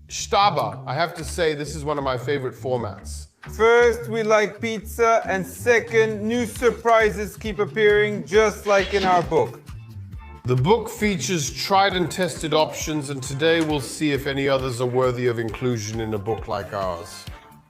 Staba, I have to say this is one of my favorite formats. First, we like pizza, and second, new surprises keep appearing just like in our book. The book features tried and tested options, and today we'll see if any others are worthy of inclusion in a book like ours.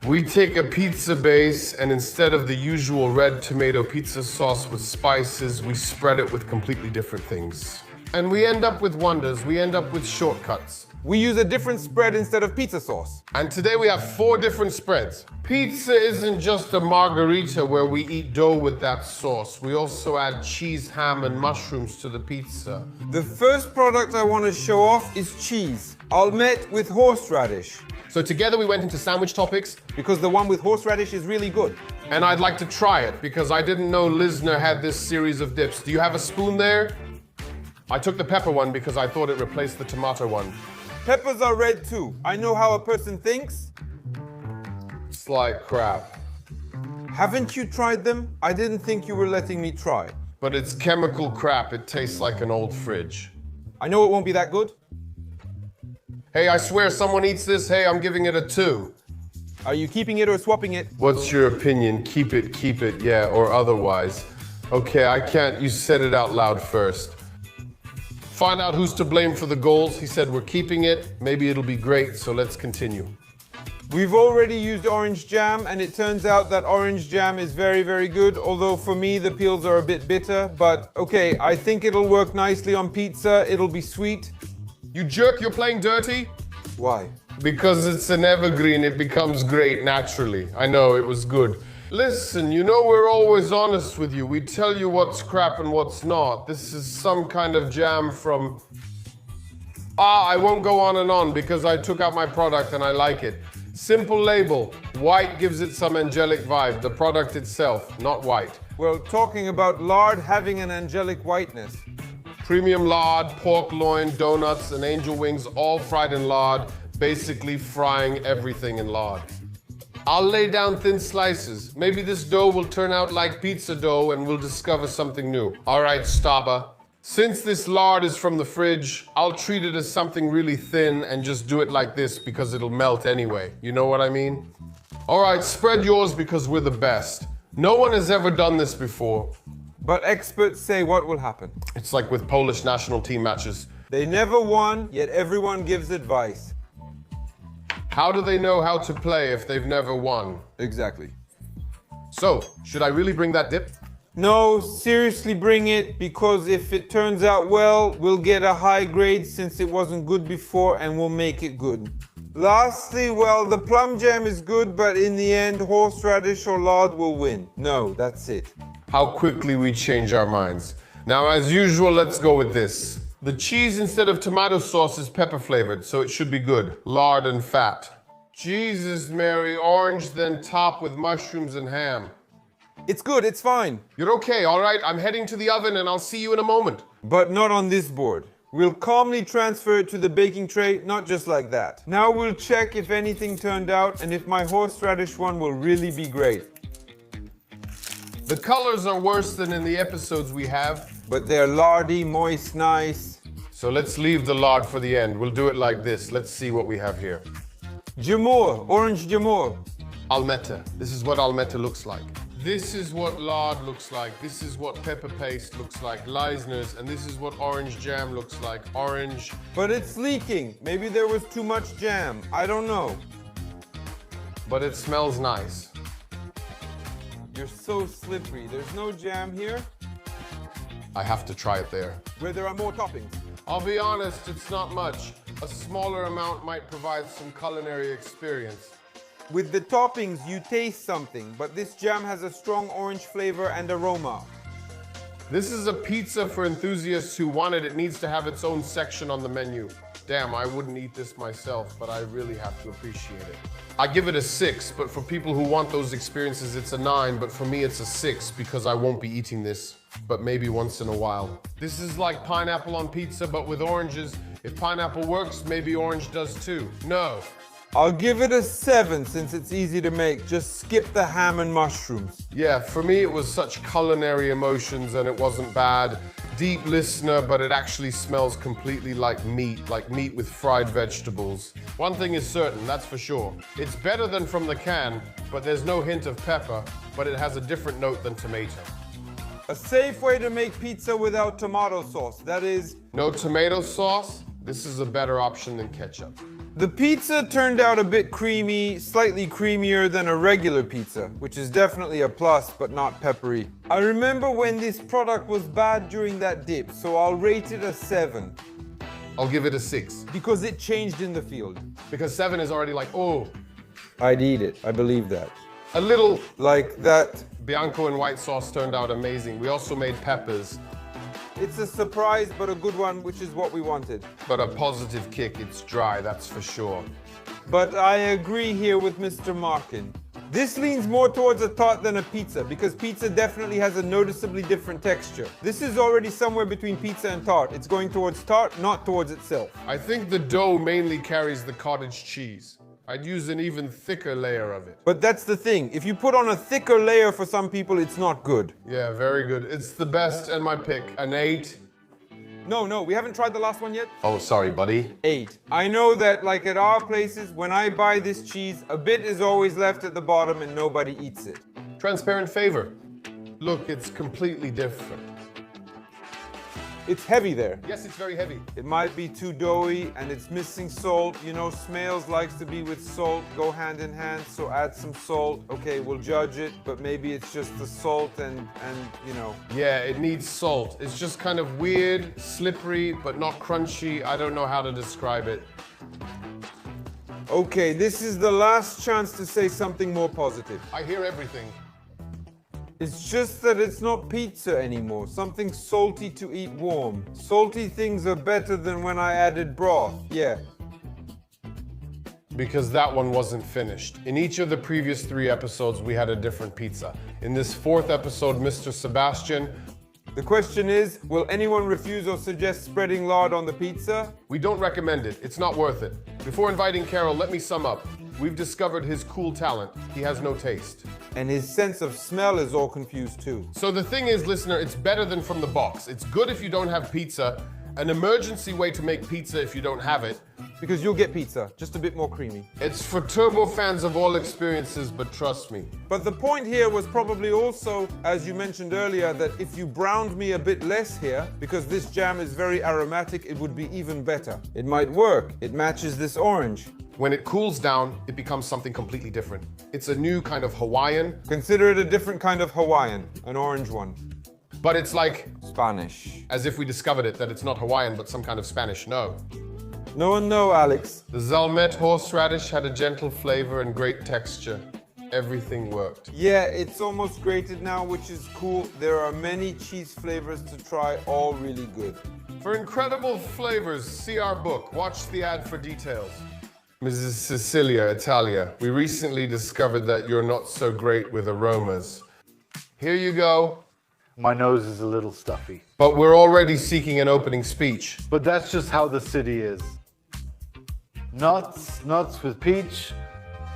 We take a pizza base, and instead of the usual red tomato pizza sauce with spices, we spread it with completely different things. And we end up with wonders, we end up with shortcuts. We use a different spread instead of pizza sauce. And today we have 4 different spreads. Pizza isn't just a margherita where we eat dough with that sauce. We also add cheese, ham, and mushrooms to the pizza. The first product I want to show off is cheese, almet with horseradish. So together we went into sandwich topics. Because the one with horseradish is really good. And I'd like to try it because I didn't know Lisner had this series of dips. Do you have a spoon there? I took the pepper one because I thought it replaced the tomato one. Peppers are red too. I know how a person thinks. It's like crap. Haven't you tried them? I didn't think you were letting me try. But it's chemical crap. It tastes like an old fridge. I know it won't be that good. Hey, I swear someone eats this. Hey, I'm giving it a 2. Are you keeping it or swapping it? What's your opinion? Keep it, yeah, or otherwise. Okay, I can't. You said it out loud first. Find out who's to blame for the goals. He said we're keeping it. Maybe it'll be great, so let's continue. We've already used orange jam, and it turns out that orange jam is very, very good, although for me the peels are a bit bitter, but okay, I think it'll work nicely on pizza. It'll be sweet. You jerk, you're playing dirty? Why? Because it's an evergreen, it becomes great naturally. I know, it was good. Listen, you know we're always honest with you. We tell you what's crap and what's not. This is some kind of jam from... I won't go on and on because I took out my product and I like it. Simple label. White gives it some angelic vibe. The product itself, not white. Well, talking about lard having an angelic whiteness. Premium lard, pork loin, donuts, and angel wings all fried in lard. Basically frying everything in lard. I'll lay down thin slices. Maybe this dough will turn out like pizza dough and we'll discover something new. All right, Staba. Since this lard is from the fridge, I'll treat it as something really thin and just do it like this because it'll melt anyway. You know what I mean? All right, spread yours because we're the best. No one has ever done this before. But experts say what will happen. It's like with Polish national team matches. They never won, yet everyone gives advice. How do they know how to play if they've never won? Exactly. So, should I really bring that dip? No, seriously bring it, because if it turns out well, we'll get a high grade since it wasn't good before and we'll make it good. Lastly, well, the plum jam is good, but in the end, horseradish or lard will win. No, that's it. How quickly we change our minds. Now, as usual, let's go with this. The cheese instead of tomato sauce is pepper flavored, so it should be good. Lard and fat. Jesus, Mary, orange then top with mushrooms and ham. It's good, it's fine. You're okay, all right? I'm heading to the oven and I'll see you in a moment. But not on this board. We'll calmly transfer it to the baking tray, not just like that. Now we'll check if anything turned out and if my horseradish one will really be great. The colors are worse than in the episodes we have. But they're lardy, moist, nice. So let's leave the lard for the end. We'll do it like this. Let's see what we have here. Jamour, orange jamour. Almetta. This is what almetta looks like. This is what lard looks like. This is what pepper paste looks like. Leisner's. And this is what orange jam looks like. Orange. But it's leaking. Maybe there was too much jam. I don't know. But it smells nice. You're so slippery. There's no jam here. I have to try it there. Where there are more toppings. I'll be honest, it's not much. A smaller amount might provide some culinary experience. With the toppings, you taste something, but this jam has a strong orange flavor and aroma. This is a pizza for enthusiasts who want it. It needs to have its own section on the menu. Damn, I wouldn't eat this myself, but I really have to appreciate it. I give it a 6, but for people who want those experiences, it's a 9, but for me it's a 6 because I won't be eating this, but maybe once in a while. This is like pineapple on pizza, but with oranges. If pineapple works, maybe orange does too. No. I'll give it a 7 since it's easy to make. Just skip the ham and mushrooms. Yeah, for me it was such culinary emotions and it wasn't bad. deep, listener, but it actually smells completely like meat with fried vegetables. One thing is certain, that's for sure. It's better than from the can, but there's no hint of pepper, but it has a different note than tomato. A safe way to make pizza without tomato sauce, that is... No tomato sauce? This is a better option than ketchup. The pizza turned out a bit creamy, slightly creamier than a regular pizza, which is definitely a plus, but not peppery. I remember when this product was bad during that dip, so I'll rate it a 7. I'll give it a 6. Because it changed in the field. Because 7 is already like, oh. I'd eat it, I believe that. A little. Like that. Bianco and white sauce turned out amazing. We also made peppers. It's a surprise, but a good one, which is what we wanted. But a positive kick, it's dry, that's for sure. But I agree here with Mr. Markin. This leans more towards a tart than a pizza, because pizza definitely has a noticeably different texture. This is already somewhere between pizza and tart. It's going towards tart, not towards itself. I think the dough mainly carries the cottage cheese. I'd use an even thicker layer of it. But that's the thing. If you put on a thicker layer for some people, it's not good. Yeah, very good. It's the best and my pick. An 8. No, we haven't tried the last one yet. Oh, sorry, buddy. 8. I know that, like at our places, when I buy this cheese, a bit is always left at the bottom and nobody eats it. Transparent favor. Look, it's completely different. It's heavy there. Yes, it's very heavy. It might be too doughy and it's missing salt. You know, Smales likes to be with salt, go hand in hand, so add some salt. Okay, we'll judge it, but maybe it's just the salt and you know. Yeah, it needs salt. It's just kind of weird, slippery, but not crunchy. I don't know how to describe it. Okay, this is the last chance to say something more positive. I hear everything. It's just that it's not pizza anymore. Something salty to eat warm. Salty things are better than when I added broth. Yeah. Because that one wasn't finished. In each of the previous 3 episodes, we had a different pizza. In this 4th episode, Mr. Sebastian. The question is, will anyone refuse or suggest spreading lard on the pizza? We don't recommend it. It's not worth it. Before inviting Carol, let me sum up. We've discovered his cool talent. He has no taste. And his sense of smell is all confused too. So the thing is, listener, it's better than from the box. It's good if you don't have pizza, an emergency way to make pizza if you don't have it. Because you'll get pizza, just a bit more creamy. It's for turbo fans of all experiences, but trust me. But the point here was probably also, as you mentioned earlier, that if you browned me a bit less here, because this jam is very aromatic, it would be even better. It might work. It matches this orange. When it cools down, it becomes something completely different. It's a new kind of Hawaiian. Consider it a different kind of Hawaiian, an orange one. But it's like Spanish. as if we discovered it, that it's not Hawaiian, but some kind of Spanish. No. No one know, Alex. The Zalmet horseradish had a gentle flavor and great texture. Everything worked. Yeah, it's almost grated now, which is cool. There are many cheese flavors to try, all really good. For incredible flavors, see our book. Watch the ad for details. Mrs. Cecilia Italia, we recently discovered that you're not so great with aromas. Here you go. My nose is a little stuffy. But we're already seeking an opening speech. But that's just how the city is. Nuts with peach.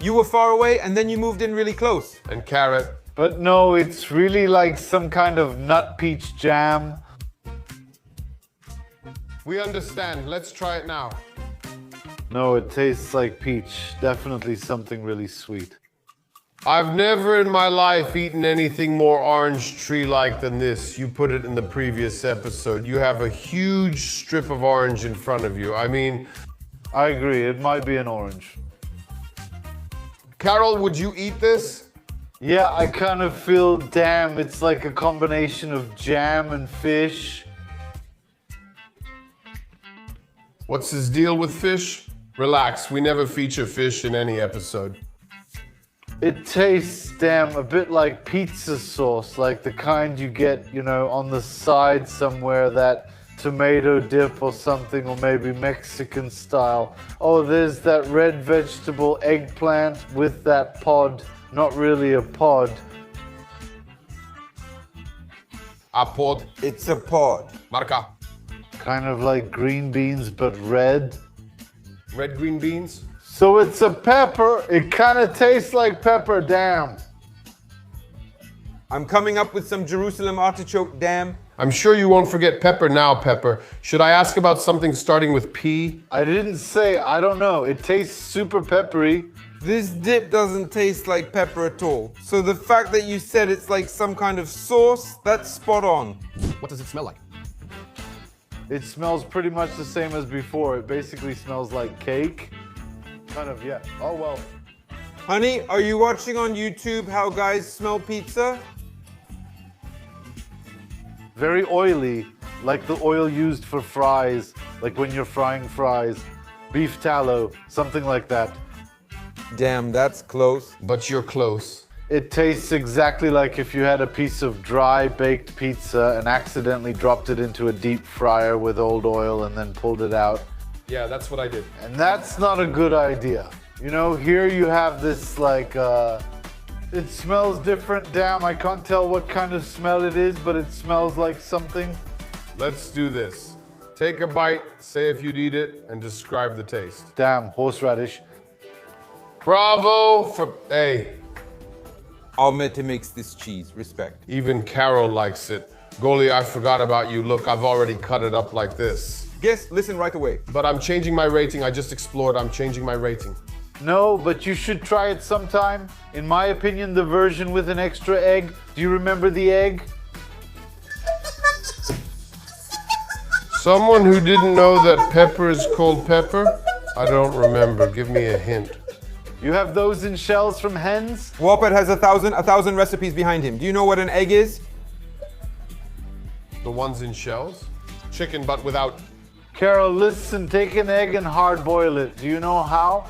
You were far away and then you moved in really close. And carrot. But no, it's really like some kind of nut peach jam. We understand. Let's try it now. No, it tastes like peach. Definitely something really sweet. I've never in my life eaten anything more orange tree-like than this. You put it in the previous episode. You have a huge strip of orange in front of you. I mean... I agree, it might be an orange. Carol, would you eat this? Yeah, I kind of feel, damn, it's like a combination of jam and fish. What's his deal with fish? Relax, we never feature fish in any episode. It tastes, damn, a bit like pizza sauce, like the kind you get, you know, on the side somewhere, that tomato dip or something, or maybe Mexican style. Oh, there's that red vegetable eggplant with that pod. Not really a pod. A pod. It's a pod. Marca. Kind of like green beans, but red. Red green beans? So it's a pepper. It kind of tastes like pepper, damn. I'm coming up with some Jerusalem artichoke, damn. I'm sure you won't forget pepper now, Pepper. Should I ask about something starting with P? I didn't say, I don't know. It tastes super peppery. This dip doesn't taste like pepper at all. So the fact that you said it's like some kind of sauce, that's spot on. What does it smell like? It smells pretty much the same as before. It basically smells like cake. Kind of, yeah. Oh, well. Honey, are you watching on YouTube how guys smell pizza? Very oily, like the oil used for fries, like when you're frying fries. Beef tallow, something like that. Damn, that's close. But you're close. It tastes exactly like if you had a piece of dry baked pizza and accidentally dropped it into a deep fryer with old oil and then pulled it out. Yeah, that's what I did. And that's not a good idea. You know, here you have this like, it smells different. Damn, I can't tell what kind of smell it is, but it smells like something. Let's do this. Take a bite, say if you'd eat it, and describe the taste. Damn, horseradish. Bravo for, hey, I'll admit it makes this cheese. Respect. even Carol likes it. Goalie, I forgot about you. Look, I've already cut it up like this. Guess, listen right away. But I'm changing my rating. I just explored. I'm changing my rating. No, but you should try it sometime. In my opinion, the version with an extra egg. Do you remember the egg? Someone who didn't know that pepper is called pepper? I don't remember. Give me a hint. You have those in shells from hens? Wapad has a thousand recipes behind him. Do you know what an egg is? The ones in shells? Chicken, but without. Carol, listen, take an egg and hard boil it. Do you know how?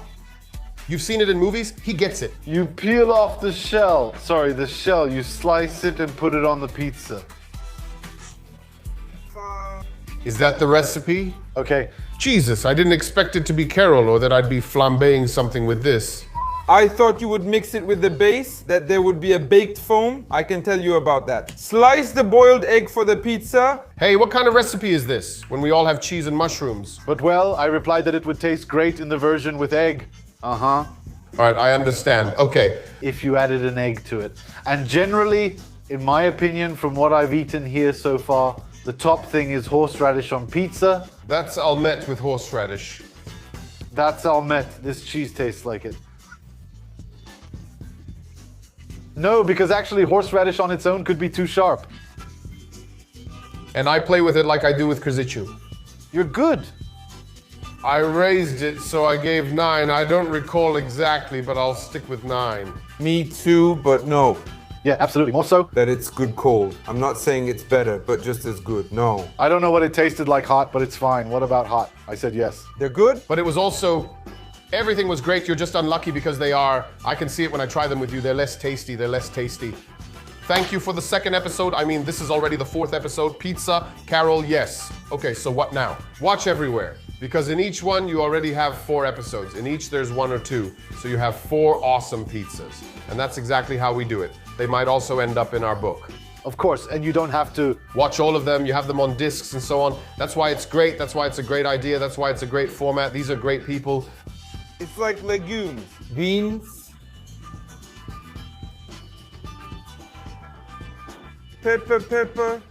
You've seen it in movies? He gets it. You peel off the shell. Sorry, the shell. You slice it and put it on the pizza. Is that the recipe? Okay. Jesus, I didn't expect it to be Carol or that I'd be flambeing something with this. I thought you would mix it with the base, that there would be a baked foam. I can tell you about that. Slice the boiled egg for the pizza. Hey, what kind of recipe is this when we all have cheese and mushrooms? But well, I replied that it would taste great in the version with egg. Uh-huh. All right, I understand. Okay. If you added an egg to it. And generally, in my opinion, from what I've eaten here so far, the top thing is horseradish on pizza. That's almet with horseradish. That's almet. This cheese tastes like it. No, because actually horseradish on its own could be too sharp. And I play with it like I do with Krzichu. You're good. I raised it, so I gave 9. I don't recall exactly, but I'll stick with 9. Me too, but no. Yeah, absolutely. More so. That it's good cold. I'm not saying it's better, but just as good. No. I don't know what it tasted like hot, but it's fine. What about hot? I said yes. They're good? But it was also, everything was great. You're just unlucky because they are, I can see it when I try them with you. They're less tasty. They're less tasty. Thank you for the second episode. I mean, this is already the 4th episode. Pizza, Carol, yes. Okay, so what now? Watch everywhere. Because in each one, you already have 4 episodes. In each, there's 1 or 2. So you have 4 awesome pizzas. And that's exactly how we do it. They might also end up in our book. Of course, and you don't have to. Watch all of them. You have them on discs and so on. That's why it's great. That's why it's a great idea. That's why it's a great format. These are great people. It's like legumes. Beans. Pepper.